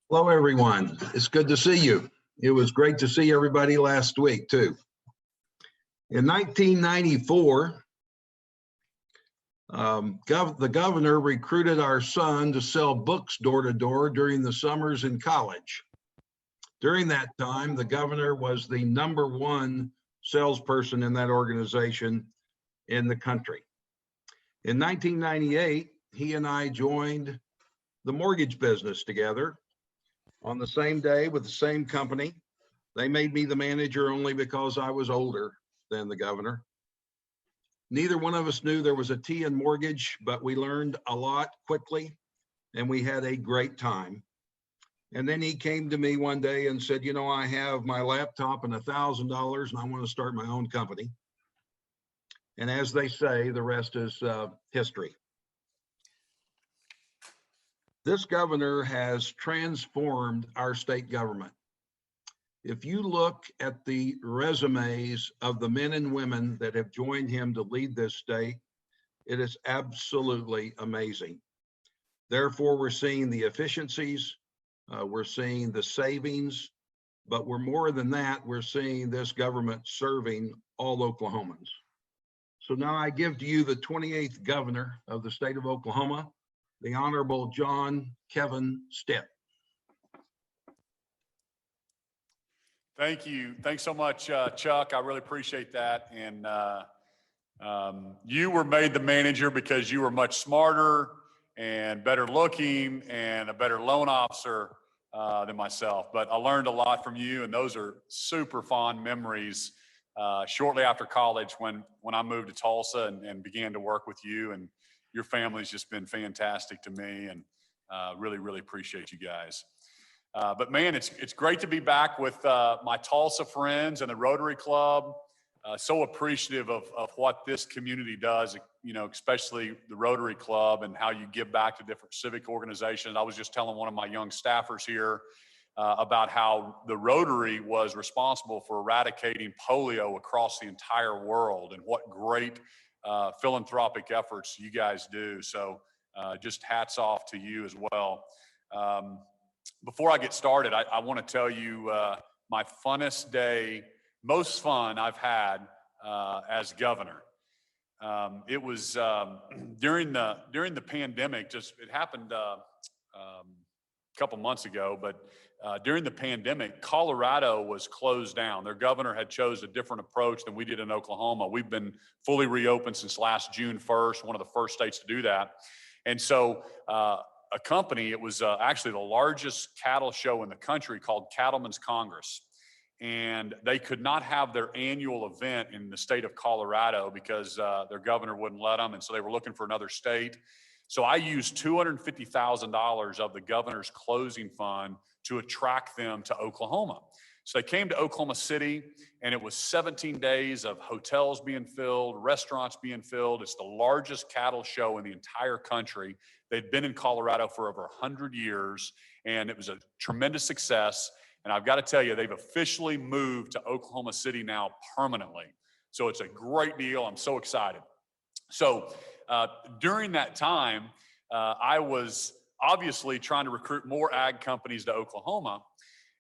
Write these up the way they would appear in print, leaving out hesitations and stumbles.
Hello, everyone. It's good to see you. It was great to see everybody last week, too. In 1994, the governor recruited our son to sell books door to door during the summers in college. During that time, the governor was the #1 salesperson in that organization in the country. In 1998, he and I joined the mortgage business together on the same day with the same company. They made me the manager only because I was older than the governor. Neither one of us knew there was a T in mortgage, but we learned a lot quickly and we had a great time. And then he came to me one day and said, you know, I have my laptop and $1,000 and I want to start my own company. And as they say, the rest is history. This governor has transformed our state government. If you look at the resumes of the men and women that have joined him to lead this state, it is absolutely amazing. Therefore, we're seeing the efficiencies, we're seeing the savings, but we're more than that, we're seeing this government serving all Oklahomans. So now I give to you the 28th governor of the state of Oklahoma, the Honorable John Kevin Stitt. Thank you. Thanks so much, Chuck. I really appreciate that. And you were made the manager because you were much smarter and better looking and a better loan officer than myself. But I learned a lot from you, and those are super fond memories. Shortly after college, when I moved to Tulsa and began to work with you, and your family's just been fantastic to me, and really, really appreciate you guys. But man, it's great to be back with my Tulsa friends and the Rotary Club. So appreciative of what this community does, you know, especially the Rotary Club and how you give back to different civic organizations. I was just telling one of my young staffers here about how the Rotary was responsible for eradicating polio across the entire world, and what great philanthropic efforts you guys do. So just hats off to you as well. Before I get started, I want to tell you my funnest day, most fun I've had as governor. It was during the pandemic. It happened a couple months ago, but during the pandemic, Colorado was closed down. Their governor had chose a different approach than we did in Oklahoma. We've been fully reopened since last June 1st, one of the first states to do that. And so a company, it was actually the largest cattle show in the country, called Cattlemen's Congress. And they could not have their annual event in the state of Colorado because their governor wouldn't let them. And so they were looking for another state. So I used $250,000 of the governor's closing fund to attract them to Oklahoma. So they came to Oklahoma City, and it was 17 days of hotels being filled, restaurants being filled. It's the largest cattle show in the entire country. They'd been in Colorado for over 100 years, and it was a tremendous success. And I've got to tell you, they've officially moved to Oklahoma City now permanently. So it's a great deal. I'm so excited. So during that time, I was obviously trying to recruit more ag companies to Oklahoma.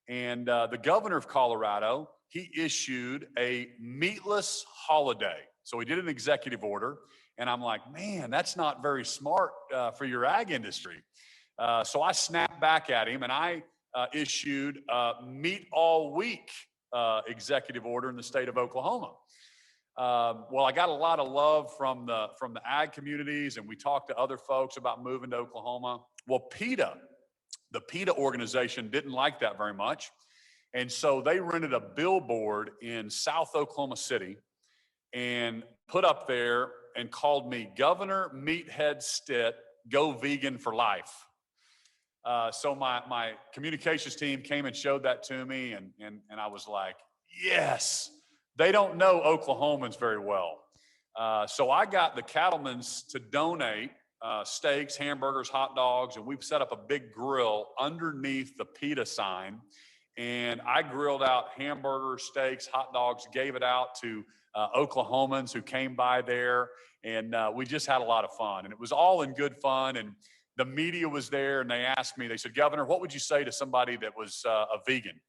And the governor of Colorado, he issued a meatless holiday. So he did an executive order. And I'm like, man, that's not very smart for your ag industry. So I snapped back at him, and I issued a meat all week executive order in the state of Oklahoma. Well, I got a lot of love from the ag communities, and we talked to other folks about moving to Oklahoma. Well, PETA, the PETA organization, didn't like that very much. And so they rented a billboard in South Oklahoma City and put up there and called me Governor Meathead Stitt, Go Vegan for Life. So my communications team came and showed that to me, and I was like, yes. They don't know Oklahomans very well. So I got the cattlemen's to donate steaks, hamburgers, hot dogs, and we've set up a big grill underneath the PETA sign. And I grilled out hamburgers, steaks, hot dogs, gave it out to Oklahomans who came by there, and we just had a lot of fun. And it was all in good fun. And the media was there, and they asked me, they said, Governor, what would you say to somebody that was a vegan?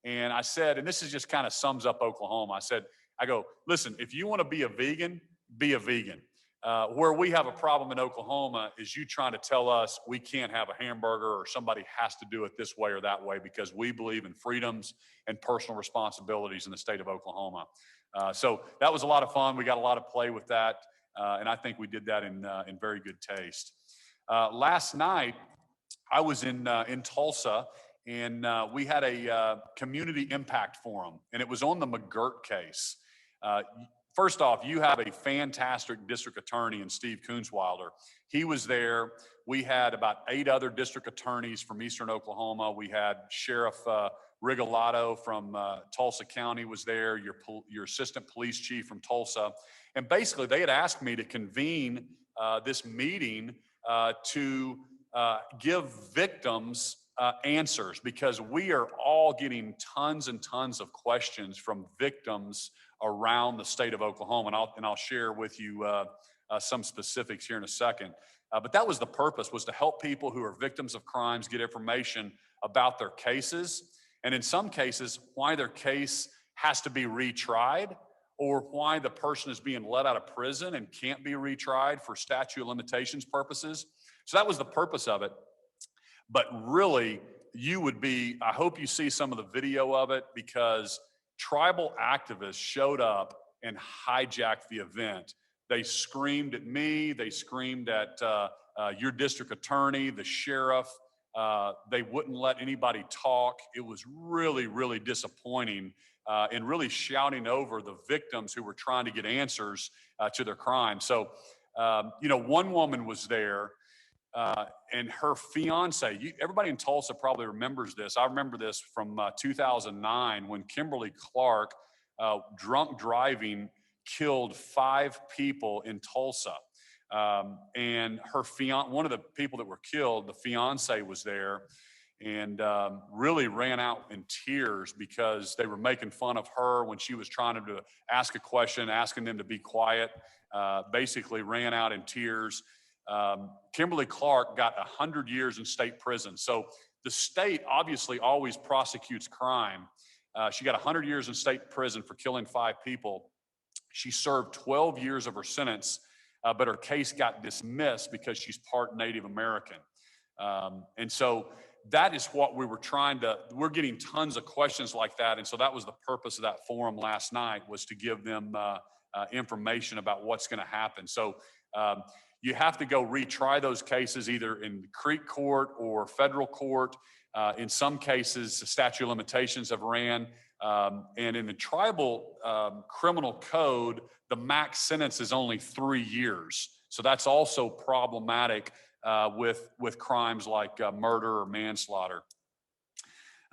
And I said, and this is just kind of sums up Oklahoma. I go, listen, if you want to be a vegan, be a vegan. Where we have a problem in Oklahoma is you trying to tell us we can't have a hamburger or somebody has to do it this way or that way because we believe in freedoms and personal responsibilities in the state of Oklahoma. So that was a lot of fun. We got a lot of play with that. And I think we did that in very good taste. Last night, I was in Tulsa, and we had a community impact forum, and it was on the McGirt case. First off, you have a fantastic district attorney in Steve Kunzweiler. He was there. We had about 8 other district attorneys from Eastern Oklahoma. We had Sheriff Rigolato from Tulsa County was there, your assistant police chief from Tulsa. And basically, they had asked me to convene this meeting to give victims answers, because we are all getting tons and tons of questions from victims around the state of Oklahoma. And I'll share with you some specifics here in a second. But that was the purpose, was to help people who are victims of crimes get information about their cases. And in some cases, why their case has to be retried, or why the person is being let out of prison and can't be retried for statute of limitations purposes. So that was the purpose of it. But really, I hope you see some of the video of it, because tribal activists showed up and hijacked the event. They screamed at me, they screamed at your district attorney, the sheriff. They wouldn't let anybody talk. It was really, really disappointing, and really shouting over the victims who were trying to get answers to their crime. So, one woman was there, and her fiance, everybody in Tulsa probably remembers this. I remember this from 2009 when Kimberly Clark, drunk driving, killed 5 people in Tulsa. And her one of the people that were killed, the fiance was there, and really ran out in tears because they were making fun of her when she was trying to ask a question, asking them to be quiet, basically ran out in tears. Kimberly Clark got 100 years in state prison. So the state obviously always prosecutes crime. She got 100 years in state prison for killing 5 people. She served 12 years of her sentence, but her case got dismissed because she's part Native American. And so that is what we're getting tons of questions like that. And so that was the purpose of that forum last night, was to give them information about what's going to happen. So you have to go retry those cases either in Creek Court or federal court. In some cases, the statute of limitations have ran. And in the tribal criminal code, the max sentence is only 3 years. So that's also problematic with crimes like murder or manslaughter.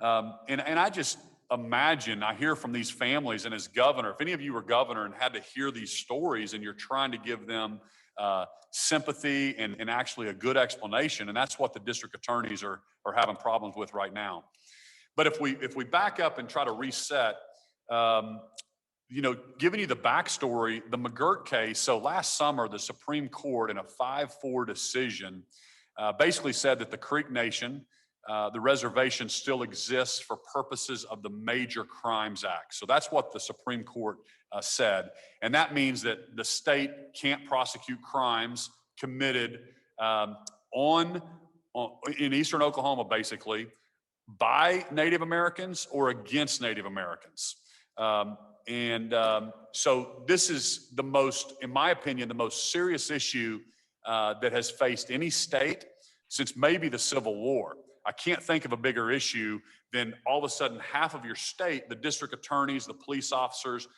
And I just imagine, I hear from these families, and as governor, if any of you were governor and had to hear these stories and you're trying to give them sympathy and actually a good explanation, and that's what the district attorneys are having problems with right now. But if we back up and try to reset, giving you the backstory, the McGirt case. So last summer, the Supreme Court, in a 5-4 decision, basically said that the Creek Nation, the reservation, still exists for purposes of the Major Crimes Act. So that's what the Supreme Court said. And that means that the state can't prosecute crimes committed in Eastern Oklahoma, basically, by Native Americans or against Native Americans. So this is in my opinion, the most serious issue that has faced any state since maybe the Civil War. I can't think of a bigger issue than all of a sudden half of your state, the district attorneys, the police officers,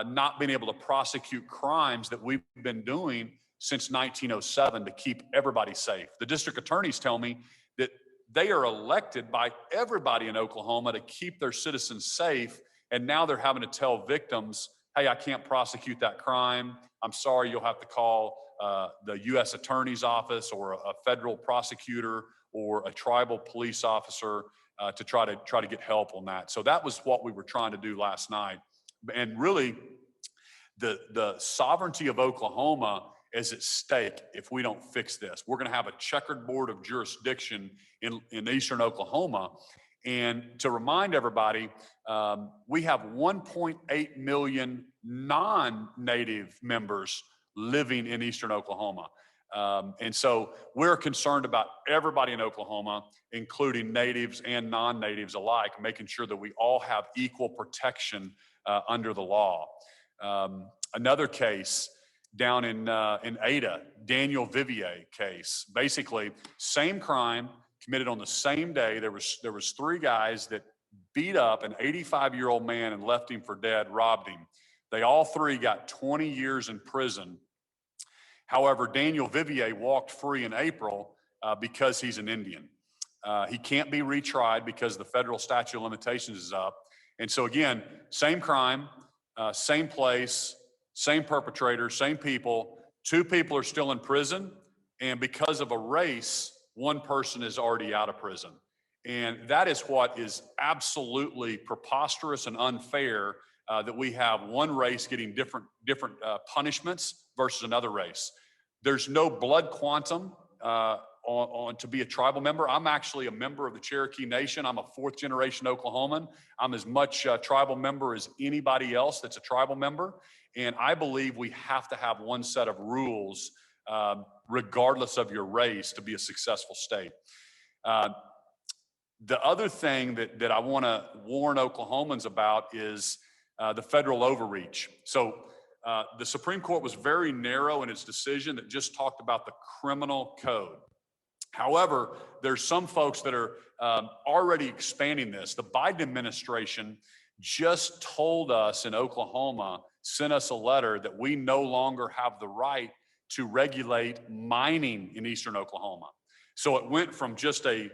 not being able to prosecute crimes that we've been doing since 1907 to keep everybody safe. The district attorneys tell me that they are elected by everybody in Oklahoma to keep their citizens safe, and now they're having to tell victims, hey, I can't prosecute that crime. I'm sorry, you'll have to call the U.S. Attorney's Office or a federal prosecutor or a tribal police officer to try to get help on that. So that was what we were trying to do last night. And really, the sovereignty of Oklahoma is at stake if we don't fix this. We're going to have a checkered board of jurisdiction in eastern Oklahoma. And to remind everybody, we have 1.8 million non-native members living in eastern Oklahoma. And so we're concerned about everybody in Oklahoma, including natives and non-natives alike, making sure that we all have equal protection under the law. Another case down in Ada, Daniel Vivier case, basically same crime committed on the same day. There was three guys that beat up an 85-year-old man and left him for dead, robbed him. They all three got 20 years in prison. However, Daniel Vivier walked free in April because he's an Indian. He can't be retried because the federal statute of limitations is up. And so again, same crime, same place, same perpetrator, same people. Two people are still in prison. And because of a race, one person is already out of prison. And that is what is absolutely preposterous and unfair, that we have one race getting different punishments versus another race. There's no blood quantum on to be a tribal member. I'm actually a member of the Cherokee Nation. I'm a fourth generation Oklahoman. I'm as much a tribal member as anybody else that's a tribal member. And I believe we have to have one set of rules, regardless of your race, to be a successful state. The other thing that I want to warn Oklahomans about is the federal overreach. So the Supreme Court was very narrow in its decision that just talked about the criminal code. However, there's some folks that are already expanding this. The Biden administration just told us in Oklahoma, sent us a letter that we no longer have the right to regulate mining in eastern Oklahoma. So it went from just a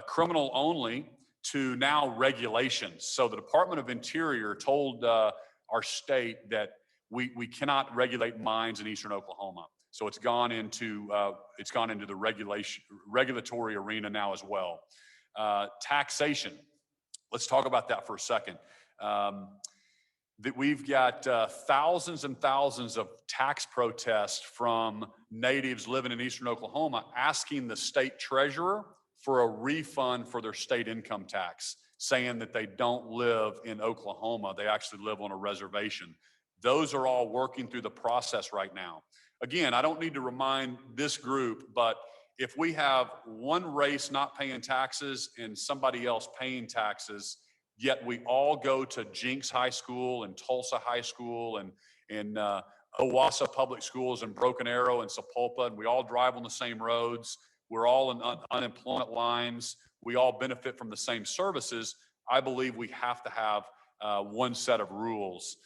criminal only to now regulations. So the Department of Interior told our state that we cannot regulate mines in eastern Oklahoma. So it's gone into the regulatory arena now as well. Taxation. Let's talk about that for a second. That we've got thousands and thousands of tax protests from natives living in eastern Oklahoma asking the state treasurer for a refund for their state income tax, saying that they don't live in Oklahoma, they actually live on a reservation. Those are all working through the process right now. Again, I don't need to remind this group, but if we have one race not paying taxes and somebody else paying taxes, yet we all go to Jinx High School and Tulsa High School and Owassa Public Schools and Broken Arrow and Sapulpa, and we all drive on the same roads, we're all in unemployment lines, we all benefit from the same services, I believe we have to have one set of rules.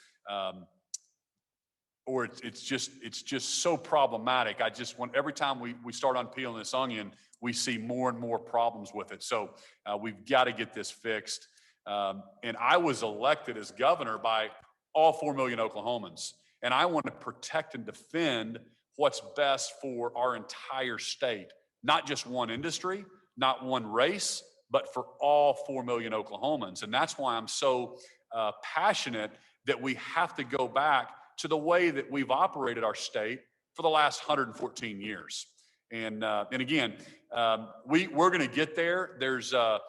Or it's just so problematic. I just want, every time we start unpeeling this onion, we see more and more problems with it. So we've got to get this fixed. And I was elected as governor by all 4 million Oklahomans. And I want to protect and defend what's best for our entire state, not just one industry, not one race, but for all 4 million Oklahomans. And that's why I'm so passionate that we have to go back to the way that we've operated our state for the last 114 years. And again, we're going to get there. There's the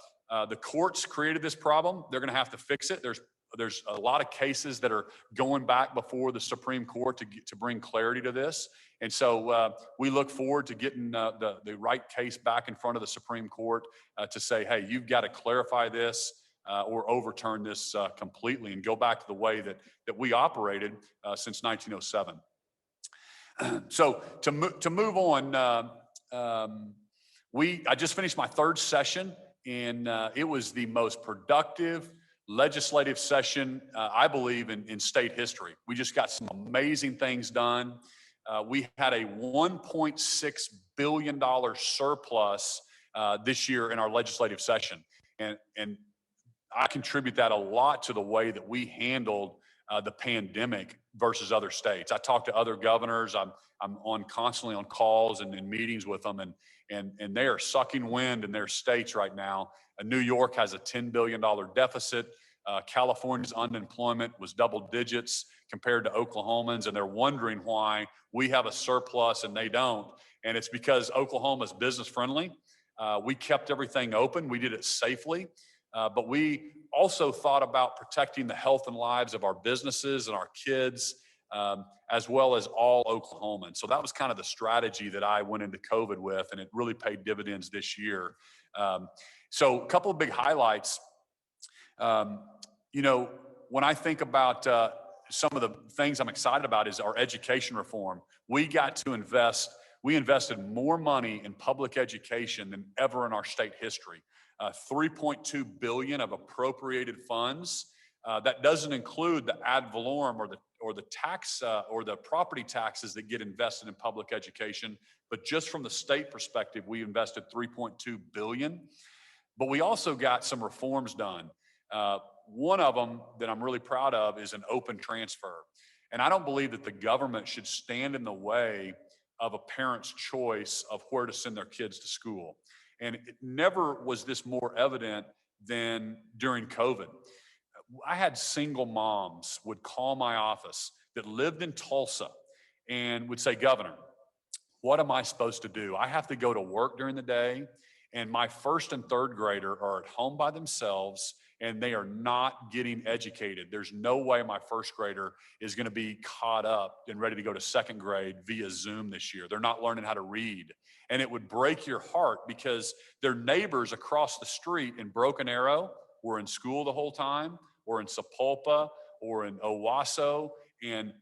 courts created this problem. They're going to have to fix it. There's a lot of cases that are going back before the Supreme Court to bring clarity to this. And so we look forward to getting the right case back in front of the Supreme Court to say, hey, you've got to clarify this or overturn this completely and go back to the way that we operated since 1907. So to move on, I just finished my third session, and it was the most productive legislative session, I believe, in state history. We just got some amazing things done. We had a $1.6 billion surplus this year in our legislative session. And I contribute that a lot to the way that we handled the pandemic versus other states. I talk to other governors. I'm constantly on calls and in meetings with them, and they are sucking wind in their states right now. New York has a $10 billion deficit. California's unemployment was double digits. compared to Oklahomans, and they're wondering why we have a surplus and they don't. And it's because Oklahoma is business friendly. We kept everything open. We did it safely. But we also thought about protecting the health and lives of our businesses and our kids, as well as all Oklahomans. So that was kind of the strategy that I went into COVID with, and it really paid dividends this year. So a couple of big highlights. When I think about some of the things I'm excited about is our education reform. We invested more money in public education than ever in our state history. 3.2 billion of appropriated funds. That doesn't include the ad valorem or the tax or the property taxes that get invested in public education. But just from the state perspective, we invested 3.2 billion. But we also got some reforms done. One of them that I'm really proud of is an open transfer. And I don't believe that the government should stand in the way of a parent's choice of where to send their kids to school. And it never was this more evident than during COVID. I had single moms would call my office that lived in Tulsa and would say, Governor, what am I supposed to do? I have to go to work during the day, and my first and third grader are at home by themselves, and they are not getting educated. There's no way my first grader is going to be caught up and ready to go to second grade via Zoom this year. They're not learning how to read. And it would break your heart because their neighbors across the street in Broken Arrow were in school the whole time, or in Sapulpa, or in Owasso, and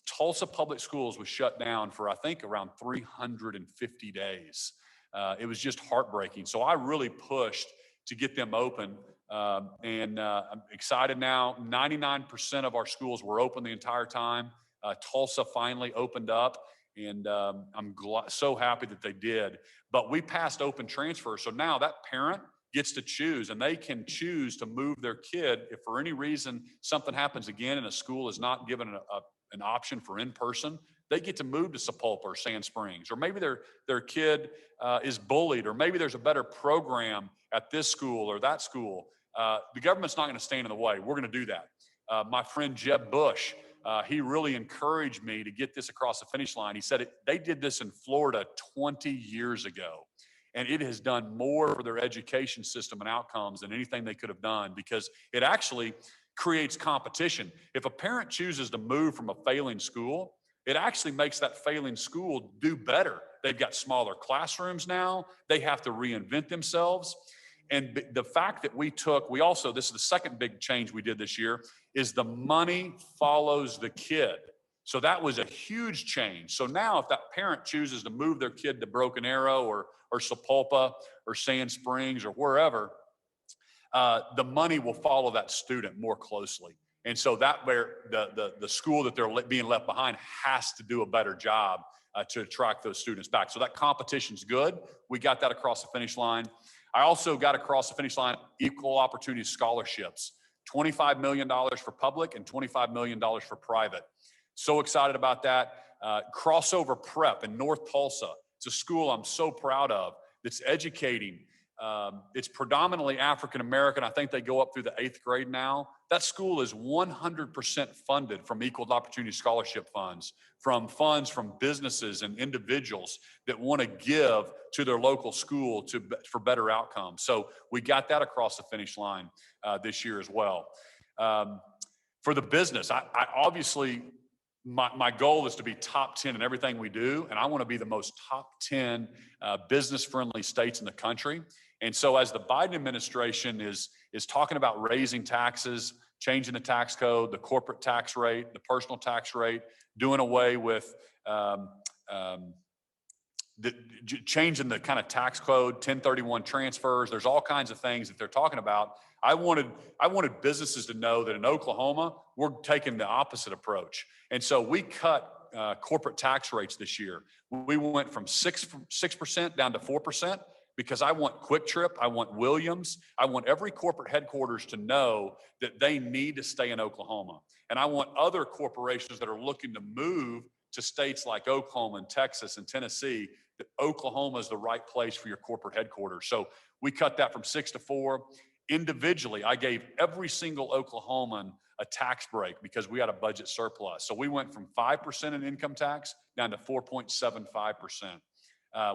Tulsa Public Schools was shut down for, I think, around 350 days. It was just heartbreaking. So I really pushed to get them open. And I'm excited now. 99% of our schools were open the entire time. Tulsa finally opened up, and I'm so happy that they did. But we passed open transfer. So now that parent gets to choose, and they can choose to move their kid if for any reason something happens again and a school is not given an option for in-person. They get to move to Sapulpa or Sand Springs, or maybe their kid is bullied, or maybe there's a better program at this school or that school. The government's not going to stand in the way. We're going to do that. My friend Jeb Bush, he really encouraged me to get this across the finish line. He said they did this in Florida 20 years ago, and it has done more for their education system and outcomes than anything they could have done, because it actually creates competition. If a parent chooses to move from a failing school, it actually makes that failing school do better. They've got smaller classrooms now. They have to reinvent themselves. And the fact that this is the second big change we did this year, is the money follows the kid. So that was a huge change. So now if that parent chooses to move their kid to Broken Arrow or Sapulpa or Sand Springs or wherever, the money will follow that student more closely. And so that where the school that they're being left behind has to do a better job to attract those students back. So that competition's good. We got that across the finish line. I also got across the finish line equal opportunity scholarships, $25 million for public and $25 million for private. So excited about that. Crossover Prep in North Tulsa. It's a school I'm so proud of that's educating. It's predominantly African-American. I think they go up through the 8th grade now. That school is 100% funded from equal opportunity scholarship funds, from businesses and individuals that want to give to their local school for better outcomes. So we got that across the finish line this year as well. For the business, I obviously, my goal is to be top 10 in everything we do, and I want to be the most top 10 business-friendly states in the country. And so as the Biden administration is talking about raising taxes, changing the tax code, the corporate tax rate, the personal tax rate, doing away with changing the kind of tax code, 1031 transfers, there's all kinds of things that they're talking about. I wanted businesses to know that in Oklahoma, we're taking the opposite approach. And so we cut corporate tax rates this year. We went from 6% down to 4%. Because I want Quick Trip, I want Williams, I want every corporate headquarters to know that they need to stay in Oklahoma. And I want other corporations that are looking to move to states like Oklahoma and Texas and Tennessee, that Oklahoma is the right place for your corporate headquarters. So we cut that from 6 to 4. individually, I gave every single Oklahoman a tax break because we had a budget surplus. So we went from 5% in income tax down to 4.75%.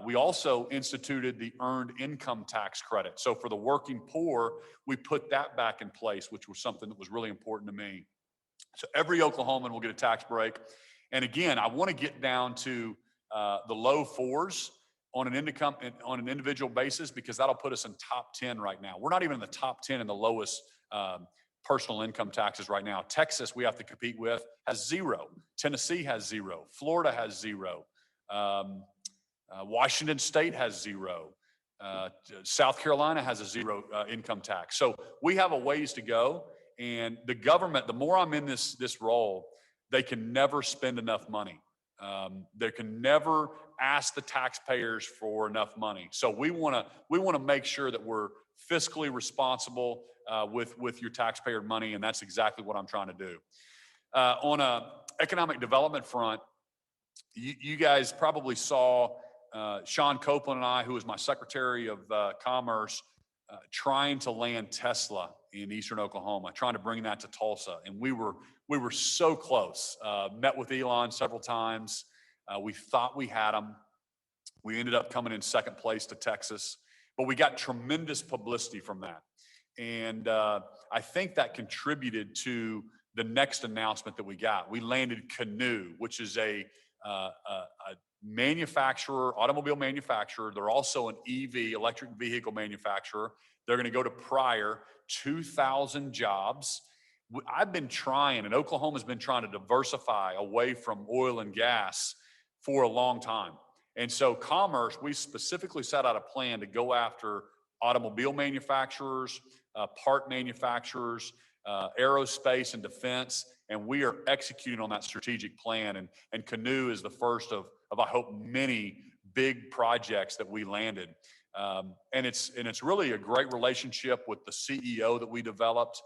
We also instituted the earned income tax credit. So for the working poor, we put that back in place, which was something that was really important to me. So every Oklahoman will get a tax break. And again, I want to get down to the low fours on an individual basis, because that'll put us in top 10 right now. We're not even in the top 10 in the lowest personal income taxes right now. Texas, we have to compete with, has 0. Tennessee has 0. Florida has 0. Washington State has 0. South Carolina has a 0 income tax. So we have a ways to go. And the government, the more I'm in this role, they can never spend enough money. They can never ask the taxpayers for enough money. So we want to make sure that we're fiscally responsible with your taxpayer money, and that's exactly what I'm trying to do. On a economic development front, you guys probably saw Sean Copeland and I, who was my Secretary of Commerce, trying to land Tesla in Eastern Oklahoma, trying to bring that to Tulsa, and we were so close. Met with Elon several times. We thought we had him. We ended up coming in second place to Texas, but we got tremendous publicity from that, and I think that contributed to the next announcement that we got. We landed Canoo, which is a manufacturer, automobile manufacturer. They're also an EV, electric vehicle manufacturer. They're going to go to Pryor, 2,000 jobs. I've been trying, and Oklahoma's been trying to diversify away from oil and gas for a long time. And so Commerce, we specifically set out a plan to go after automobile manufacturers, part manufacturers, aerospace and defense, and we are executing on that strategic plan. And Canoo is the first of I hope many big projects that we landed. And it's really a great relationship with the CEO that we developed.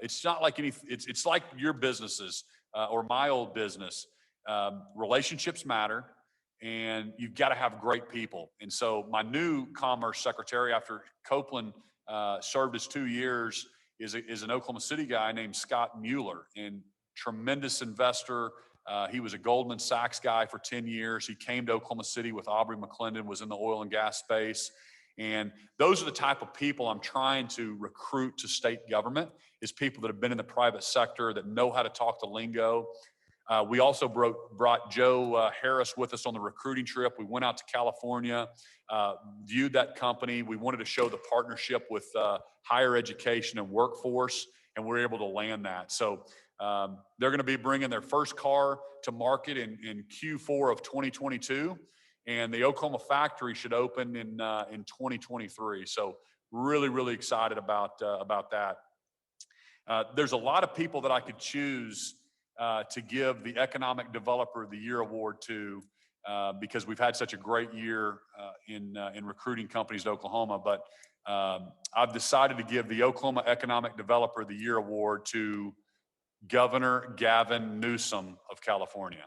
It's not like it's like your businesses or my old business. Relationships matter, and you've got to have great people. And so my new Commerce Secretary, after Copeland served his 2 years, is an Oklahoma City guy named Scott Mueller, and tremendous investor. He was a Goldman Sachs guy for 10 years. He came to Oklahoma City with Aubrey McClendon, was in the oil and gas space. And those are the type of people I'm trying to recruit to state government, is people that have been in the private sector, that know how to talk the lingo. We also brought Joe Harris with us on the recruiting trip. We went out to California, viewed that company. We wanted to show the partnership with higher education and workforce, and we're able to land that. So they're going to be bringing their first car to market in Q4 of 2022, and the Oklahoma factory should open in 2023. So really, really excited about that. There's a lot of people that I could choose to give the Economic Developer of the Year award to, because we've had such a great year in recruiting companies to Oklahoma. But I've decided to give the Oklahoma Economic Developer of the Year award to Governor Gavin Newsom of California.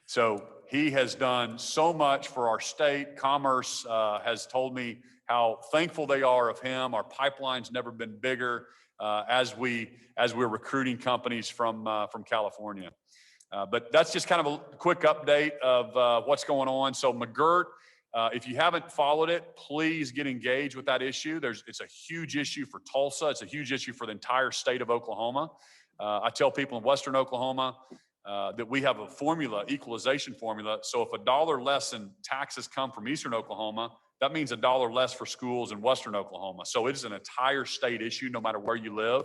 So he has done so much for our state. Commerce has told me how thankful they are of him. Our pipeline's never been bigger as we're recruiting companies from California. But that's just kind of a quick update of what's going on. So McGirt, if you haven't followed it, please get engaged with that issue. It's a huge issue for Tulsa. It's a huge issue for the entire state of Oklahoma. I tell people in Western Oklahoma that we have a formula, equalization formula. So if $1 less in taxes come from Eastern Oklahoma, that means $1 less for schools in Western Oklahoma. So it is an entire state issue, no matter where you live.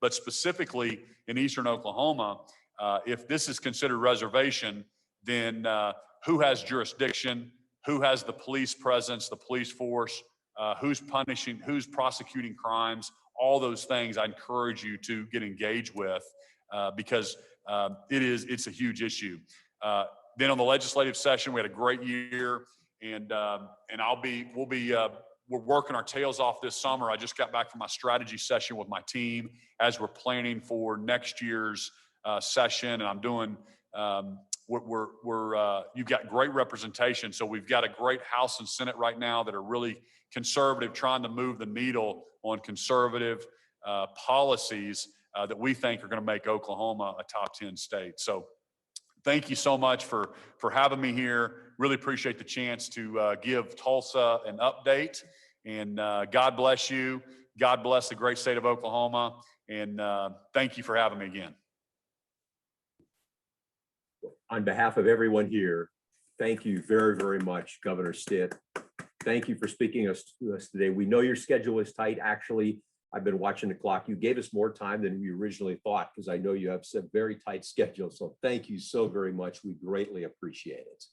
But specifically in Eastern Oklahoma, if this is considered reservation, then who has jurisdiction, who has the police presence, the police force, who's punishing, who's prosecuting crimes, all those things I encourage you to get engaged with because it's a huge issue. Then on the legislative session, we had a great year, and we're working our tails off this summer. I just got back from my strategy session with my team as we're planning for next year's session, and I'm doing you've got great representation. So we've got a great House and Senate right now that are really conservative, trying to move the needle on conservative policies that we think are going to make Oklahoma a top 10 state. So thank you so much for having me here. Really appreciate the chance to give Tulsa an update. And God bless you. God bless the great state of Oklahoma. And thank you for having me again. On behalf of everyone here, thank you very, very much, Governor Stitt. Thank you for speaking to us today. We know your schedule is tight. Actually, I've been watching the clock. You gave us more time than we originally thought because I know you have a very tight schedule. So thank you so very much. We greatly appreciate it.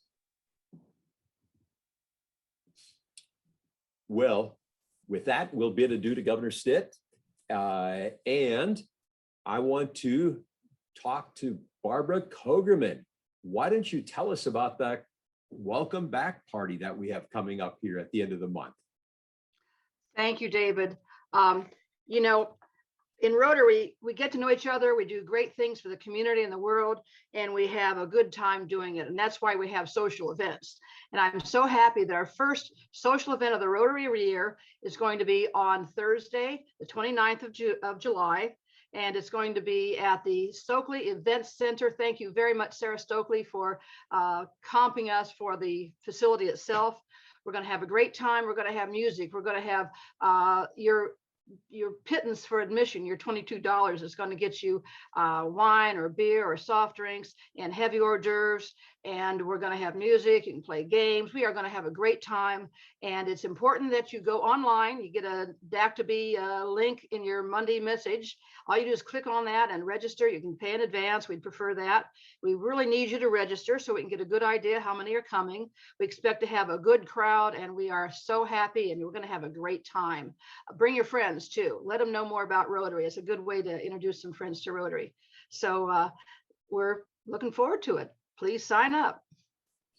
Well, with that, we'll bid adieu to Governor Stitt. And I want to talk to Barbara Kogerman. Why don't you tell us about that welcome back party that we have coming up here at the end of the month? Thank you, David. You know, in Rotary, we get to know each other. We do great things for the community and the world, and we have a good time doing it. And that's why we have social events. And I'm so happy that our first social event of the Rotary year is going to be on Thursday, the 29th of July. And it's going to be at the Stokely Events Center. Thank you very much, Sarah Stokely, for comping us for the facility itself. We're going to have a great time. We're going to have music. We're going to have your pittance for admission, your $22 is going to get you wine or beer or soft drinks and heavy hors d'oeuvres. And we're going to have music. You can play games. We are going to have a great time. And it's important that you go online. You get a DAC2B link in your Monday message. All you do is click on that and register. You can pay in advance. We'd prefer that. We really need you to register so we can get a good idea how many are coming. We expect to have a good crowd, and we are so happy, and we're going to have a great time. Bring your friends too. Let them know more about Rotary. It's a good way to introduce some friends to Rotary. So we're looking forward to it. Please sign up.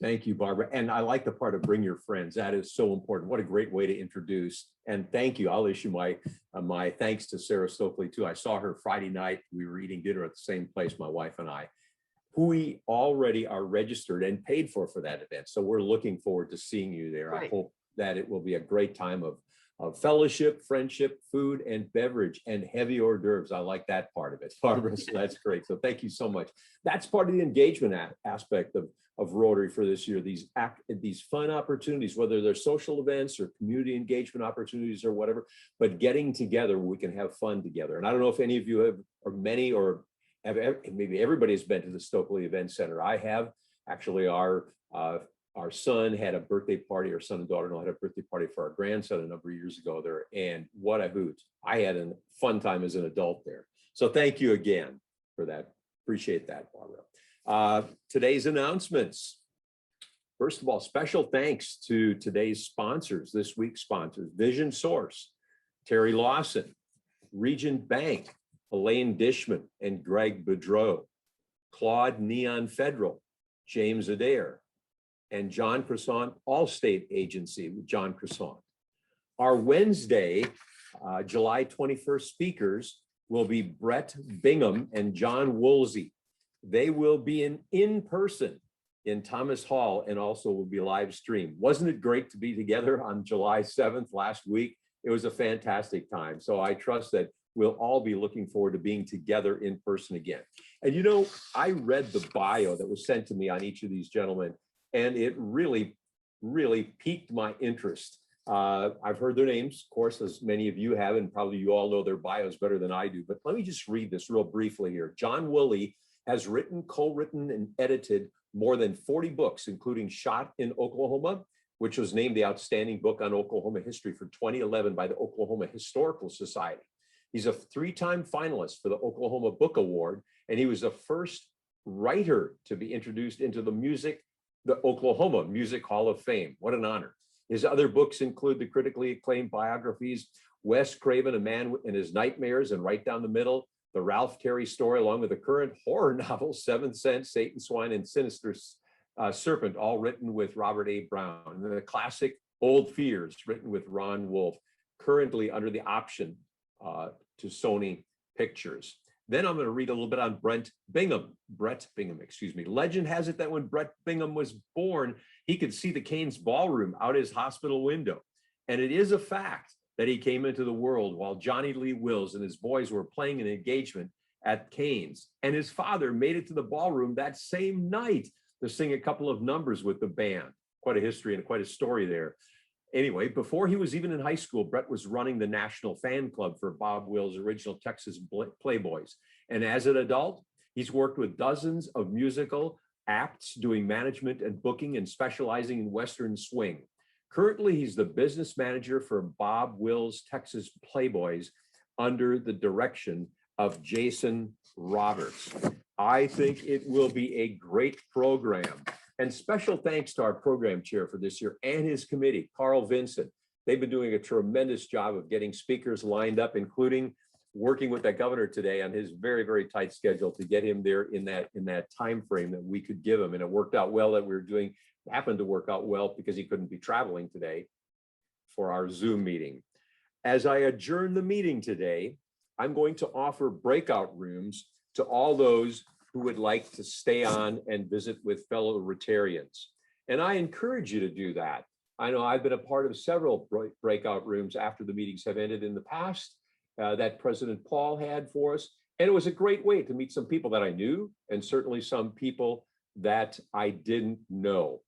Thank you, Barbara. And I like the part of bring your friends. That is so important. What a great way to introduce. And thank you. I'll issue my thanks to Sarah Stokely too. I saw her Friday night. We were eating dinner at the same place, my wife and I. We already are registered and paid for that event. So we're looking forward to seeing you there. Right. I hope that it will be a great time of fellowship, friendship, food, and beverage, and heavy hors d'oeuvres. I like that part of it, Barbara. So that's great. So thank you so much. That's part of the engagement aspect of Rotary for this year. These fun opportunities, whether they're social events or community engagement opportunities or whatever, but getting together where we can have fun together. And I don't know if any of you have, or many, or have, maybe everybody has been to the Stokely Event Center. I have. Actually, our son had a birthday party, our son and daughter-in-law had a birthday party for our grandson a number of years ago there, and what a hoot. I had a fun time as an adult there. So thank you again for that. Appreciate that, Barbara. Today's announcements. First of all, special thanks to today's sponsors, this week's sponsors: Vision Source, Terry Lawson, Regent Bank, Elaine Dishman and Greg Boudreau, Claude Neon Federal, James Adair, and John Croissant Allstate Agency with John Croissant. Our Wednesday, July 21st speakers will be Brett Bingham and John Woolsey. They will be in person in Thomas Hall and also will be live streamed. Wasn't it great to be together on July 7th last week? It was a fantastic time. So I trust that we'll all be looking forward to being together in person again. And you know, I read the bio that was sent to me on each of these gentlemen, and it really, really piqued my interest. I've heard their names, of course, as many of you have, and probably you all know their bios better than I do, but let me just read this real briefly here. John Woolley has written, co-written, and edited more than 40 books, including Shot in Oklahoma, which was named the outstanding book on Oklahoma history for 2011 by the Oklahoma Historical Society. He's a 3-time finalist for the Oklahoma Book Award, and he was the first writer to be introduced into the Oklahoma Music Hall of Fame. What an honor. His other books include the critically acclaimed biographies, Wes Craven, A Man and His Nightmares, and Right Down the Middle, the Ralph Terry story, along with the current horror novel, Seventh Sense, Satan Swine, and Sinister Serpent, all written with Robert A. Brown. And the classic Old Fears, written with Ron Wolf, currently under the option to Sony Pictures. Then I'm going to read a little bit on Brett Bingham, excuse me. Legend has it that when Brett Bingham was born, he could see the Canes ballroom out his hospital window. And it is a fact that he came into the world while Johnny Lee Wills and his boys were playing an engagement at Canes. And his father made it to the ballroom that same night to sing a couple of numbers with the band. Quite a history and quite a story there. Anyway, before he was even in high school, Brett was running the national fan club for Bob Wills' original Texas Playboys. And as an adult, he's worked with dozens of musical acts doing management and booking and specializing in Western swing. Currently, he's the business manager for Bob Wills' Texas Playboys under the direction of Jason Roberts. I think it will be a great program. And special thanks to our program chair for this year and his committee, Carl Vincent. They've been doing a tremendous job of getting speakers lined up, including working with the governor today on his very, very tight schedule to get him there in that time frame that we could give him. And it worked out well that happened to work out well because he couldn't be traveling today for our Zoom meeting. As I adjourn the meeting today, I'm going to offer breakout rooms to all those who would like to stay on and visit with fellow Rotarians. And I encourage you to do that. I know I've been a part of several breakout rooms after the meetings have ended in the past that President Paul had for us. And it was a great way to meet some people that I knew and certainly some people that I didn't know.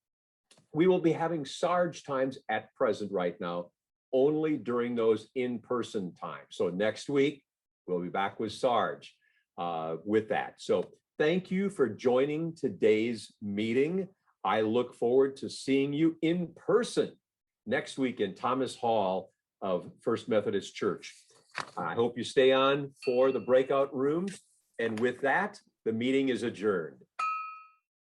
We will be having Sarge times at present right now, only during those in-person times. So next week, we'll be back with Sarge with that. So thank you for joining today's meeting. I look forward to seeing you in person next week in Thomas Hall of First Methodist Church. I hope you stay on for the breakout rooms. And with that, the meeting is adjourned.